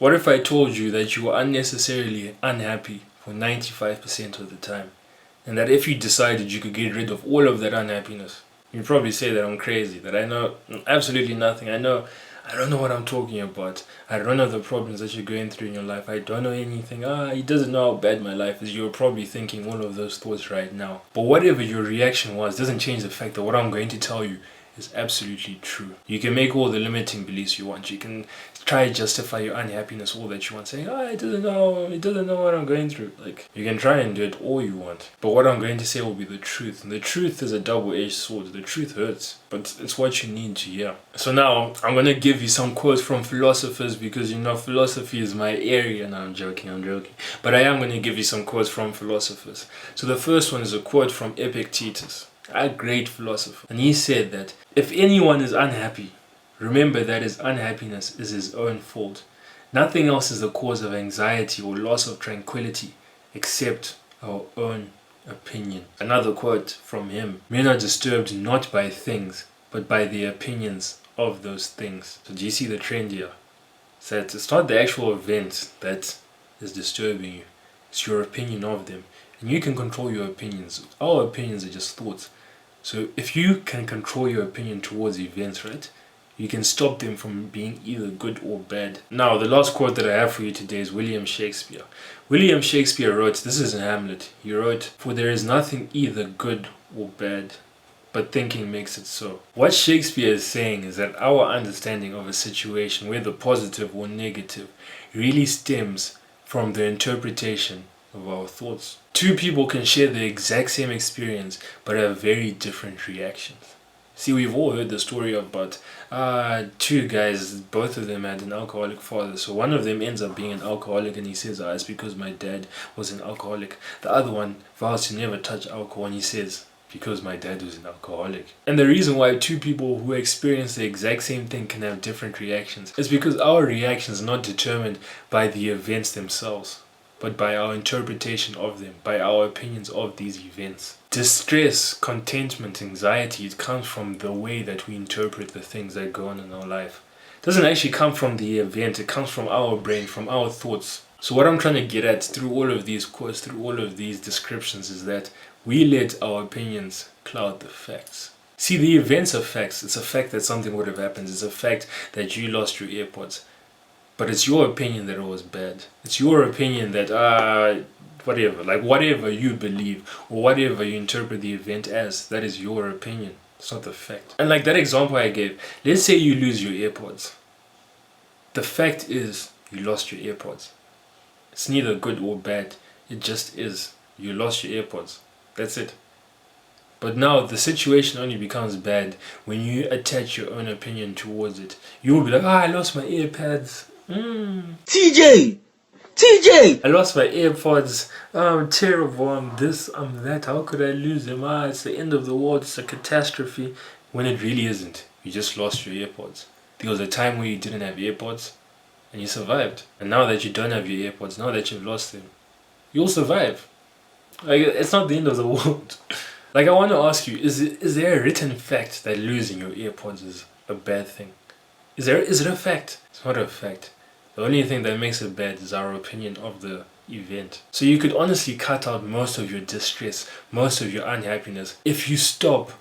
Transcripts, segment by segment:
What if I told you that you were unnecessarily unhappy for 95% of the time? And that if you decided you could get rid of all of that unhappiness, you'd probably say that I'm crazy, that I know absolutely nothing. I don't know what I'm talking about. I don't know the problems that you're going through in your life. I don't know anything. He doesn't know how bad my life is. You're probably thinking all of those thoughts right now. But whatever your reaction was doesn't change the fact that what I'm going to tell you is absolutely true. You can make all the limiting beliefs you want. You can try to justify your unhappiness all that you want, saying, it doesn't know what I'm going through. Like, you can try and do it all you want. But what I'm going to say will be the truth. And the truth is a double-edged sword. The truth hurts, but it's what you need to hear. So now, I'm going to give you some quotes from philosophers because, philosophy is my area. No, I'm joking. But I am going to give you some quotes from philosophers. So the first one is a quote from Epictetus, a great philosopher. And he said that if anyone is unhappy, remember that his unhappiness is his own fault. Nothing else is the cause of anxiety or loss of tranquility except our own opinion. Another quote from him: men are disturbed not by things, but by the opinions of those things. So do you see the trend here? So it's not the actual event that is disturbing you. It's your opinion of them. And you can control your opinions. Our opinions are just thoughts. So if you can control your opinion towards events, right, you can stop them from being either good or bad. Now, the last quote that I have for you today is William Shakespeare. William Shakespeare wrote, this is in Hamlet, he wrote, "For there is nothing either good or bad, but thinking makes it so." What Shakespeare is saying is that our understanding of a situation, whether positive or negative, really stems from the interpretation of our thoughts. Two people can share the exact same experience but have very different reactions. See, we've all heard the story about two guys, both of them had an alcoholic father. So one of them ends up being an alcoholic and he says, it's because my dad was an alcoholic. The other one vows to never touch alcohol and he says, because my dad was an alcoholic. And the reason why two people who experience the exact same thing can have different reactions is because our reactions are not determined by the events themselves, but by our interpretation of them, by our opinions of these events. Distress, contentment, anxiety, it comes from the way that we interpret the things that go on in our life. It doesn't actually come from the event, it comes from our brain, from our thoughts. So what I'm trying to get at through all of these quotes, through all of these descriptions, is that we let our opinions cloud the facts. See, the events are facts. It's a fact that something would have happened. It's a fact that you lost your AirPods. But it's your opinion that it was bad. It's your opinion that, whatever you believe or whatever you interpret the event as, that is your opinion. It's not the fact. And like that example I gave, let's say you lose your AirPods. The fact is you lost your AirPods. It's neither good or bad. It just is. You lost your AirPods. That's it. But now the situation only becomes bad when you attach your own opinion towards it. You will be like, I lost my AirPods. TJ! I lost my AirPods. I'm terrible. I'm this, I'm that. How could I lose them? It's the end of the world. It's a catastrophe. When it really isn't. You just lost your AirPods. There was a time where you didn't have AirPods and you survived. And now that you don't have your AirPods, now that you've lost them, you'll survive. Like, it's not the end of the world. Like, I want to ask you, is there a written fact that losing your AirPods is a bad thing? Is it a fact? It's not a fact. The only thing that makes it bad is our opinion of the event. So you could honestly cut out most of your distress, most of your unhappiness, if you stop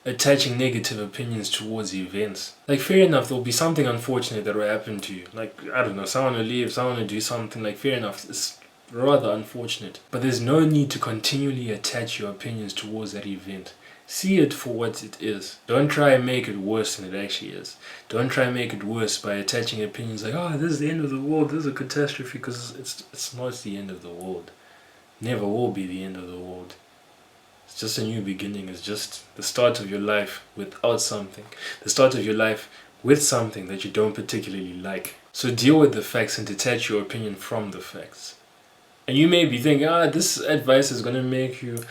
attaching negative opinions towards events. Like, fair enough, there'll be something unfortunate that will happen to you. Like, I don't know, someone will leave, someone will do something. Like, fair enough, it's rather unfortunate. But there's no need to continually attach your opinions towards that event. See it for what it is. Don't try and make it worse than it actually is. Don't try and make it worse by attaching opinions like, this is the end of the world, this is a catastrophe, because it's not the end of the world. Never will be the end of the world. It's just a new beginning. It's just the start of your life without something. The start of your life with something that you don't particularly like. So deal with the facts and detach your opinion from the facts. And you may be thinking, this advice is going to make you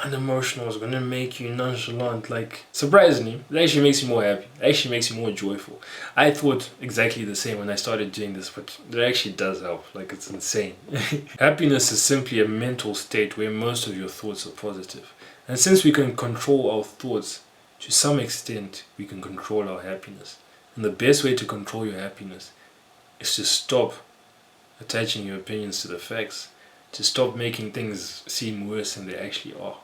unemotional, it's going to make you nonchalant. Like, surprisingly, it actually makes you more happy. It actually makes you more joyful. I thought exactly the same when I started doing this, but it actually does help. Like, it's insane. Happiness is simply a mental state where most of your thoughts are positive. And since we can control our thoughts, to some extent, we can control our happiness. And the best way to control your happiness is to stop attaching your opinions to the facts, to stop making things seem worse than they actually are.